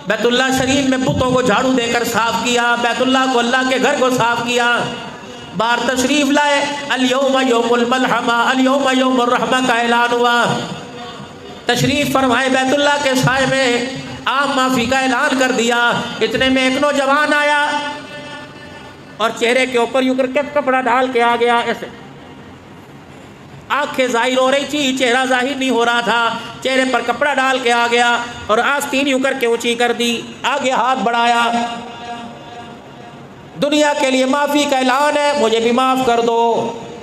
بیت اللہ شریف میں بتوں کو جھاڑو دے کر صاف کیا، بیت اللہ کو، اللہ کے گھر کو صاف کیا، باہر تشریف لائے، الیوم یوم الملحمہ، الیوم یوم الرحمہ کا اعلان ہوا، تشریف فرمائے بیت اللہ کے سائے میں، عام معافی کا اعلان کر دیا۔ اتنے میں ایک نوجوان آیا اور چہرے کے اوپر یوں کر کے کپڑا ڈال کے آ گیا، ایسے آنکھیں ظاہر ہو رہی تھی، چہرہ ظاہر نہیں ہو رہا تھا، چہرے پر کپڑا ڈال کے آ گیا اور آستین یوں کر کے اونچی کر دی، آگے ہاتھ بڑھایا، دنیا کے لیے معافی کا اعلان ہے، مجھے بھی معاف کر دو،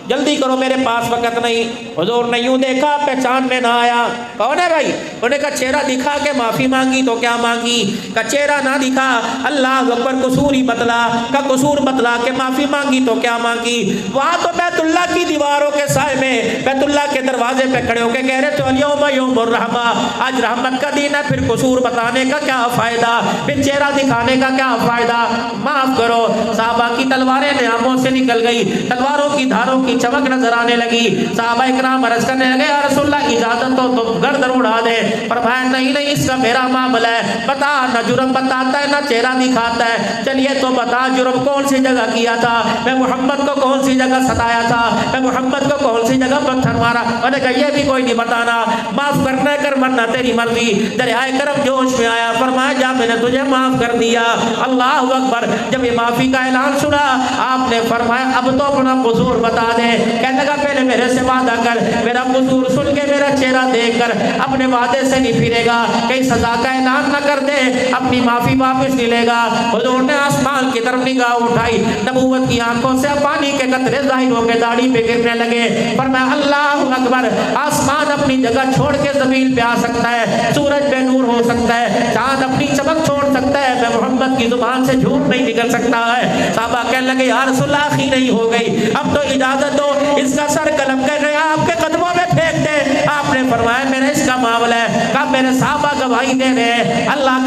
جلدی کرو میرے پاس وقت نہیں۔ حضور نے یوں دیکھا، پہچان میں نہ آیا، کون ہے بھائی؟ انہوں نے کہا چہرہ دکھا کے معافی مانگی تو کیا مانگی؟ کہا چہرہ نہ دکھا، اللہ اکبر، قصور ہی بتلا، کا قصور بتلا کے معافی مانگی تو کیا مانگی؟ وہاں تو بیت اللہ کی دیواروں کے سائے میں، بیت اللہ کے دروازے پہ کھڑے ہو کے کہہ رہے تھے الیوم یوم الرحمہ، آج رحمت کا دن ہے، پھر قصور بتانے کا کیا فائدہ، پھر چہرہ دکھانے کا کیا فائدہ، معاف کرو۔ صحابہ کی تلواریں نیاموں سے نکل گئی، تلواروں کی دھاروں کی چمک نظر آنے لگی، صحابہ اکرام عرض کرنے لگے یا رسول اللہ اجازت ہو تو گردن اڑا دے، فرمایا نہیں نہیں، اس کا میرا معاملہ ہے، بتا، نہ جرم بتاتا ہے نہ چہرہ دکھاتا ہے، چلیے تو بتا جرم کون سی جگہ کیا تھا، میں محمد کو کون سی جگہ ستایا تھا، میں محمد کو کون سی جگہ پتھر مارا، میں نے کہا یہ بھی کوئی نہیں بتانا، معاف کرنا کر ورنہ تیری مرضی۔ دریائے کرم جوش میں آیا، فرمایا جا میں نے تجھے معاف کر دیا۔ اللہ اکبر۔ جب یہ معافی کا اعلان سنا، آپ نے فرمایا اب تو اپنا قصور بتا دے۔ کہنے لگا پہلے میرے سے وعدہ کر، میرا قصور سن کے میرا چہرہ دیکھ کر اپنے وعدے سے نہیں پھرے گا، کہیں سزا کا اعلان نہ کر دے، اپنی معافی واپس نہیں لے گا۔ حضور نے آسمان کی طرف نگاہ اٹھائی، نبوت کی آنکھوں سے پانی کے قطرے ظاہر ہو کے داڑھی پہ گرنے لگے، فرمایا اللہ اکبر، آسمان اپنی جگہ چھوڑ کے زمین پہ آ سکتا ہے، سورج بے نور ہو سکتا ہے، چاند اپنی چمک چھوڑ سکتا ہے، میں محمد کی زبان سے جھوٹ نہیں نکل سکتا ہے۔ صحابہ کہنے لگے یا رسول اللہ آخری نہیں ہو گئی، اب تو اجازت دو، اس کا سر قلم کر رہے آپ کے قدموں میں پھینک دے۔ آپ نے فرمایا میرا اس کا معاملہ ہے، کہا میرے صحابہ گواہی دے رہے ہیں، اللہ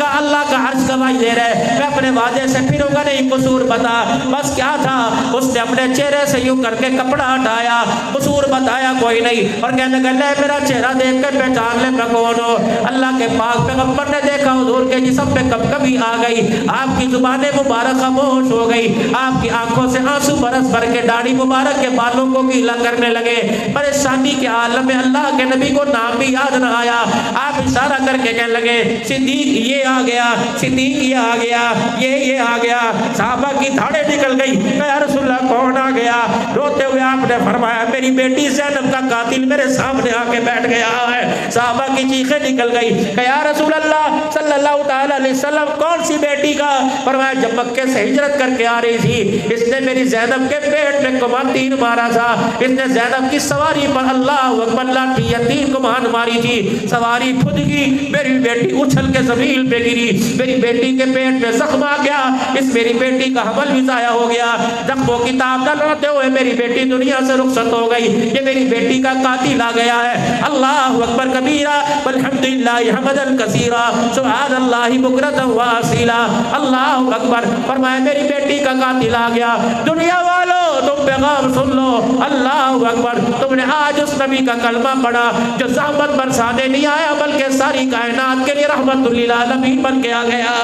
کا عرش گواہی دے رہے ہیں، میں اپنے وعدے سے پھروں گا نہیں، قصور بتا۔ بس کیا تھا، اس نے اپنے چہرے سے یوں کر کے کپڑا ہٹایا، قصور بتایا کوئی نہیں، اور کہنے لگا میرا چہرہ دیکھ کر پہچان لے میں کون ہوں۔ اللہ کے پاک پیغمبر نے دیکھا حضور کے جسم پہ کب کبھی آ گئی، آپ کی زبان مبارک خاموش ہو گئی، آپ کی آنکھوں سے آنسو برس بھر کے داڑھی مبارک کے بالوں کو گیلا کرنے لگے۔ پریشانی کے عالم میں اللہ کے نبی کو نام بھی یاد نہ آیا، آپ اشارہ کر کے کہنے لگے صدیق یہ آ گیا، صدیق یہ آ گیا، یہ آ گیا۔ صحابہ کی دھاڑیں نکل گئی، یا رسول اللہ کون آ گیا؟ روتے ہوئے آپ نے فرمایا میری بیٹی زینب کا قاتل میرے سامنے آ کے بیٹھ گیا ہے۔ صحابہ کی چیخیں نکل گئی کہ یا رسول اللہ صلی اللہ تعالی علیہ وسلم کون سی بیٹی کا؟ فرمایا جب مکے سے ہجرت کر کے آ رہی تھی، اس نے میری زینب کے پیٹ میں کمان تیر مارا تھا، اس نے زینب کی سواری پر اللہ اکبر لاٹھی یا تیر کمان ماری تھی، سواری پھٹ گئی، میری بیٹی اچھل کے زمین پہ گری، میری بیٹی کے پیٹ میں زخم آ گیا، اس میری بیٹی کا حمل بھی ضائع ہو گیا، زخموں کی تاب نہ لاتے ہوئے میری بیٹی دنیا سے رخصت ہو گئی، یہ میری بیٹی کا قاتل آ گیا ہے۔ اللہ اکبر کبیرہ والحمدللہ حمدا کثیرا سبحان اللہ بکرۃ و اصیلا۔ اللہ اکبر۔ فرمایا میری بیٹی کا قاتل آ گیا، دنیا والوں تم پیغام سن لو، اللہ اکبر، تم نے آج اس نبی کا کلمہ پڑھا جو زحمت برسانے نہیں آیا بلکہ ساری کائنات کے لیے رحمت للعالمین بن کے آ گیا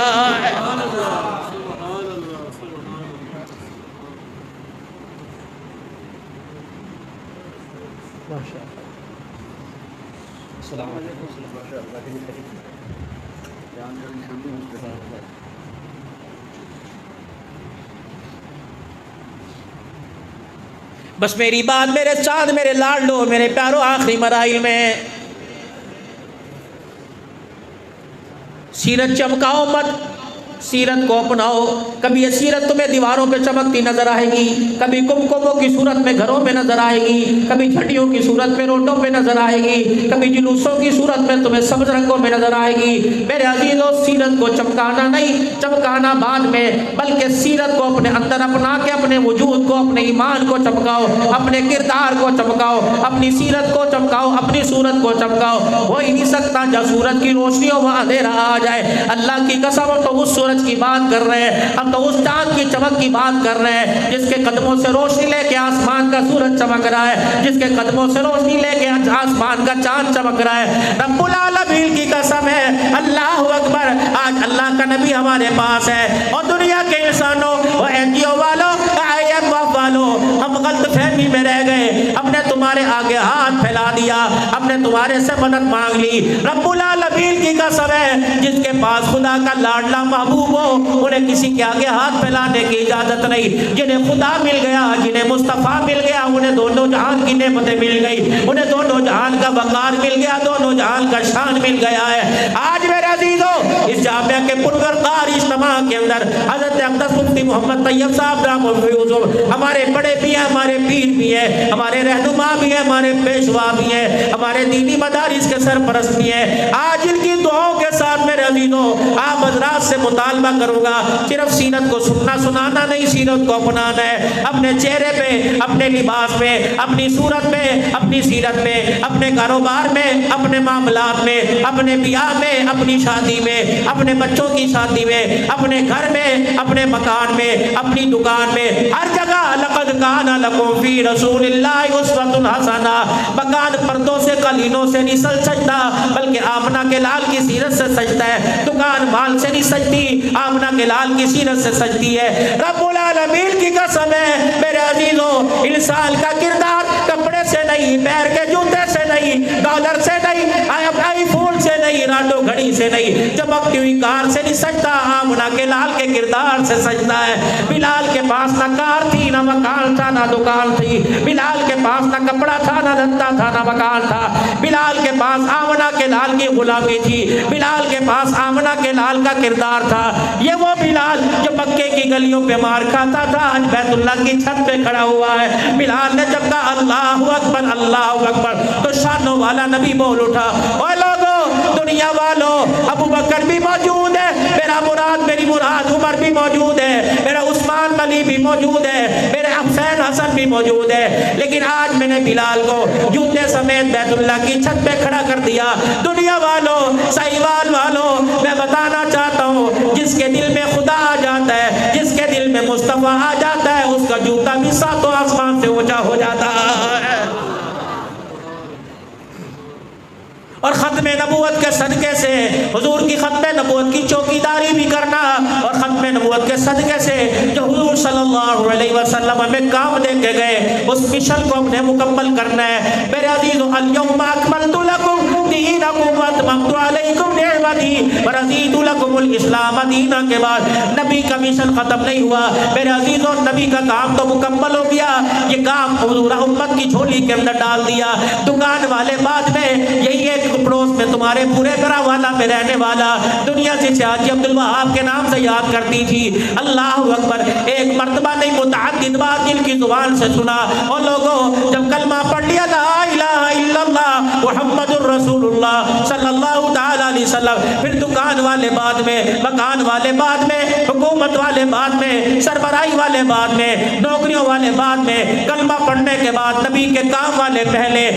ہے۔ السلام علیکم۔ بس میری بات میرے چاند میرے لاڈلو میرے پیارو آخری مراحل میں سیرت چمکاؤ مت، سیرت کو اپناؤ۔ کبھی یہ سیرت تمہیں دیواروں پہ چمکتی نظر آئے گی، کبھی کمکموں کی صورت میں گھروں میں نظر آئے گی، کبھی جھنڈیوں کی صورت میں روڈوں پہ نظر آئے گی، کبھی جلوسوں کی صورت میں تمہیں سبز رنگوں میں نظر آئے گی۔ میرے عزیزوں سیرت کو چمکانا نہیں، چمکانا بعد میں، بلکہ سیرت کو اپنے اندر اپنا کے اپنے وجود کو، اپنے ایمان کو چمکاؤ، اپنے کردار کو چمکاؤ، اپنی سیرت کو چمکاؤ، اپنی صورت کو چمکاؤ۔ ہو ہی نہیں سکتا جب سورج کی روشنی ہو وہاں اندھیرا آ جائے۔ اللہ کی قسم ہم تو اس سورج کی بات کر رہے ہیں، ہم تو اس چاند کی چمک کی بات کر رہے ہیں جس کے قدموں سے روشنی لے کے آسمان کا سورج چمک رہا ہے، جس کے قدموں سے روشنی لے کے آسمان کا چاند چمک رہا ہے۔ رب العالمین کی قسم ہے، اللہ اکبر، آج اللہ کا نبی ہمارے پاس ہے. اور دنیا کے انسانوں اور NGO والوں IMF والوں ہم غلط فہمی میں رہ گئے. ہم نے تمہارے آگے ہاتھ پھیلا دیا, ہم نے تمہارے سے مدد مانگ لی. رب العالمین کی قسم ہے جس کے پاس خدا کا لاڈلا محبوب ہو انہیں کسی کے آگے ہاتھ پھیلانے کی اجازت نہیں. جنہیں خدا مل گیا, جنہیں مصطفیٰ مل گیا, انہیں دونوں جہان کی نعمتیں مل گئی, انہیں دونوں جہان کا وقار مل گیا, دونوں جہان کا شان مل گیا ہے. آج میرے عزیزوں اس جامعہ کے پرورقار اجتماع کے اندر حضرت اقدس مفتی محمد طیب صاحب رحمہ اللہ ہمارے بڑے بھی ہیں, ہمارے پیر بھی ہیں, ہمارے رہنما بھی ہیں, ہمارے پیشوا بھی ہیں, ہمارے دینی مدارس کے سرپرست بھی ہیں. آج ان کی دعاؤں کے ساتھ میرے عزیزوں آپ حضرات سے مطالبہ کروں گا, صرف سیرت کو سننا سنانا نہیں, سیرت کو اپنانا ہے. اپنے چہرے پہ, اپنے لباس میں, اپنی صورت میں, اپنی سیرت میں, اپنے کاروبار میں, اپنے معاملات میں, اپنے بیاہ میں, اپنی شادی میں, اپنے بچوں کی شادی میں, اپنے گھر میں, اپنے مکان میں, اپنی دکان میں, ہر جگہ لقد کان لکم فی رسول اللہ اسوۃ حسنہ. مکان پردوں سے قالینوں سے نہیں سجتا بلکہ آمنہ کے لال کی سیرت سے سجتا ہے. دکان مال سے نہیں سجتی, آمنہ کے لال کی سیرت سے سجتی ہے. رب العالمین کی قسم ہے میرے عزیزوں انسان کا کردار کپڑے سے نہیں, پیر کے جوتے سے نہیں, ڈالر سے نہیں, آئی فون سے نہیں, رانڈو گھڑی سے نہیں, چمکتی ہوئی کار سے نہیں سجتا, آمنہ کے لال کے کردار سے سجتا ہے. بلال کے پاس نہ کار تھی, نہ مکان تھا, نہ دکان تھی. بلال کے پاس نہ کپڑا تھا, نہ دھندا تھا, نہ مکان تھا. بلال کے پاس آمنہ کے لال کی غلامی تھی. بلال کے پاس آمنہ کے لال کا کردار تھا. یہ وہ بلال جو مکے کی گلیوں پہ مار کھاتا تھا آج بیت اللہ کی چھت پہ کھڑا ہوا ہے. بلال نے جب کہا اللہ اکبر اللہ اکبر تو شانوں والا نبی بول اٹھا, اوے لوگو دنیا والوں ابو بکر بھی موجود ہے, میرا مراد میری مراد عمر بھی موجود ہے, میرا عثمان علی بھی موجود ہے, میرے حسین حسن بھی موجود ہے, لیکن آج میں نے بلال کو جوتے سمیت بیت اللہ کی چھت پہ کھڑا کر دیا. دنیا والوں, سہیوال والوں, میں بتانا چاہتا ہوں جس کے دل میں خدا آ جاتا ہے, جس کے دل میں مصطفیٰ آ جاتا ہے, اس کا جوتا بھی ساتوں آسمان سے اونچا ہو جاتا ہے. اور ختم نبوت کے صدقے سے حضور کی ختم نبوت کی چوکیداری بھی کرنا, اور ختم نبوت کے صدقے سے جو حضور صلی اللہ علیہ وسلم ہمیں کام دے کے گئے اس مشن کو ہم نے مکمل کرنا ہے. میرے عزیزو الیوم اکملت لکم دینکم واتممت علیکم نعمتی ورضیت لکم الاسلام دینا کے بعد نبی کا مشن ختم نہیں ہوا. میرے عزیزو نبی کا کام تو مکمل ہو گیا, یہ کام حضور امت کی جھولی کے اندر ڈال دیا. دکان والے بعد میں یہی ایک پڑوس میں تمہارے پورے گھرا والا میں رہنے والا دنیا سے حاجی عبدالوہاب کے نام سے یاد کرتی تھی. اللہ اکبر, ایک مرتبہ نہیں متعدد بار جن کی زبان سے سنا. اور لوگوں جب کلمہ پڑھ لیا لا الہ الا اللہ محمد الرسول اللہ صلی اللہ تعالی علیہ وسلم, پھر دکان والے بعد میں, مکان والے بعد میں, حکومت والے بعد میں, سربراہی والے بعد میں, نوکریوں والے بعد میں, کلمہ پڑھنے کے بعد نبی کے کام والے پہلے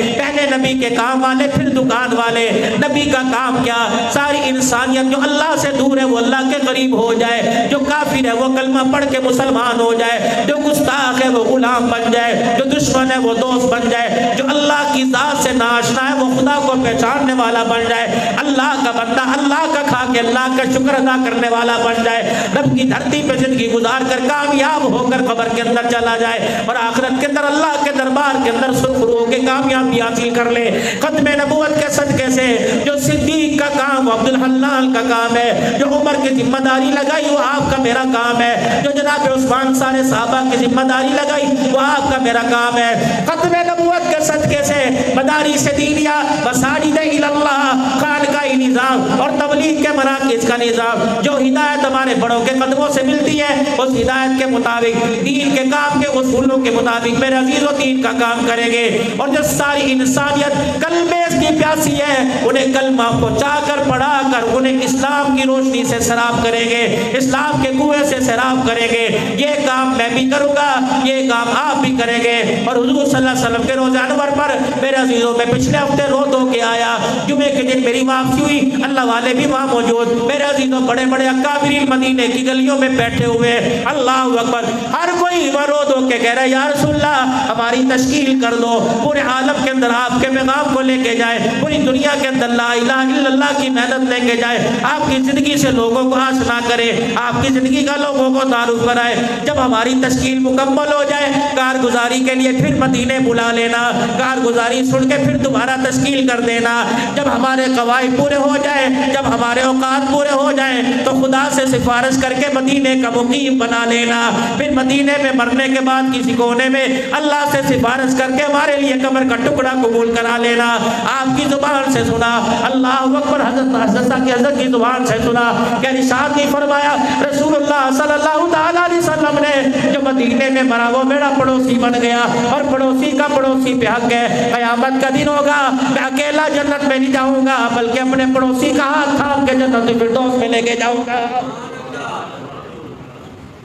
نبی کے کام والے, پھر دکان والے. نبی کا کام کیا, ساری انسانیت جو اللہ سے دور ہے وہ اللہ کے قریب ہو جائے, جو کافر ہے وہ کلمہ پڑھ کے مسلمان ہو جائے, جو گستاخ ہے وہ غلام بن جائے, جو دشمن ہے وہ دوست بن جائے, جو اللہ کی ذات سے ناشنا ہے وہ خدا کو پہچاننے والا بن جائے, اللہ کا بندہ اللہ کا کھا کے اللہ کا شکر ادا کرنے والا بن جائے, رب کی دھرتی پہ زندگی گزار کر کامیاب ہو کر قبر کے اندر چلا جائے, اور آخرت کے اندر اللہ کے دربار کے اندر سرخرو ہو کے کامیابی حاصل کر لے. ختم نبوت کے صدقے سے جو صدیق کا کام عبد الحلال کا کام ہے, جو عمر کی ذمہ داری لگائی وہ آپ کا میرا کام ہے, جو جناب عثمان سارے صحابہ کی ذمہ داری لگائی وہ آپ کا میرا کام ہے. ختم نبوت کے صدقے سے مدارس دینیہ, مساجد اللہ, خانقاہ نظام اور تبلیغ کے مراکز کا نظام, جو ہدایت ہمارے بڑوں کے قدموں سے ملتی ہے اس ہدایت کے مطابق دین کے کام کے اصولوں کے مطابق میرے عزیزو دین کا کام کریں گے. اور جو ساری انسانیت کلمے کی پیاسی ہے انہیں کلمہ پہنچا کر پڑھا کر انہیں اسلام کی روشنی سے سیراب کریں گے, اسلام کے کنویں سے سیراب کریں گے. یہ کام میں بھی کروں گا, یہ کام آپ بھی کریں گے. اور حضور صلی اللہ علیہ وسلم کے روزہ انور پر میرے عزیزوں میں پچھلے ہفتے رو دو کے آیا, جمعے کے دن میری واپسی ہوئی، اللہ والے بھی وہاں موجود، میرے عزیزوں بڑے بڑے اکابرین مدینے کی گلیوں میں بیٹھے ہوئے، اللہ اکبر، ہر کوئی ورود ہو کے کہہ رہا ہے یا رسول اللہ ہماری تشکیل کر دو، پورے عالم کے اندر آپ کے پیغام کو لے کے جائے، پوری دنیا کے اندر لا الہ الا اللہ کی محنت لے کے جائے، آپ کی زندگی سے لوگوں کو آشنا کرے، آپ کی زندگی کا لوگوں کو تعارف کرائے۔ جب ہماری تشکیل مکمل ہو جائے کارگزاری کے لیے پھر مدینے بلا لینا، کارگزاری سن کے پھر دوبارہ تشکیل کر دینا۔ جب ہمارے قواعد پورے ہو جائیں، جب ہمارے اوقات پورے ہو جائیں تو خدا سے سفارش کر کے مدینے کا مقیم بنا لینا، پھر مدینے میں مرنے کے بعد کسی کونے میں اللہ سے سفارش کر کے ہمارے لیے قبر کا ٹکڑا قبول کرا لینا۔ آپ کی زبان سے سنا، اللہ اکبر، حضرت کی زبان سے سنا کہ ارشاد نہیں فرمایا رسول اللہ صلی اللہ تعالیٰ علیہ وسلم نے جو مدینے میں مرا وہ میرا پڑوسی بن گیا، اور پڑوسی کا پڑوسی پہ حق ہے۔ قیامت کا دن ہوگا میں اکیلا جنت میں نہیں جاؤں گا بلکہ اپنے پڑوسی کا ہاتھ تھام کے جنت الفردوس میں لے کے جاؤں گا۔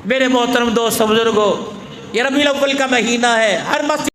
میرے محترم دوست بزرگوں، یہ ربیع الاول کا مہینہ ہے، ہر مسجد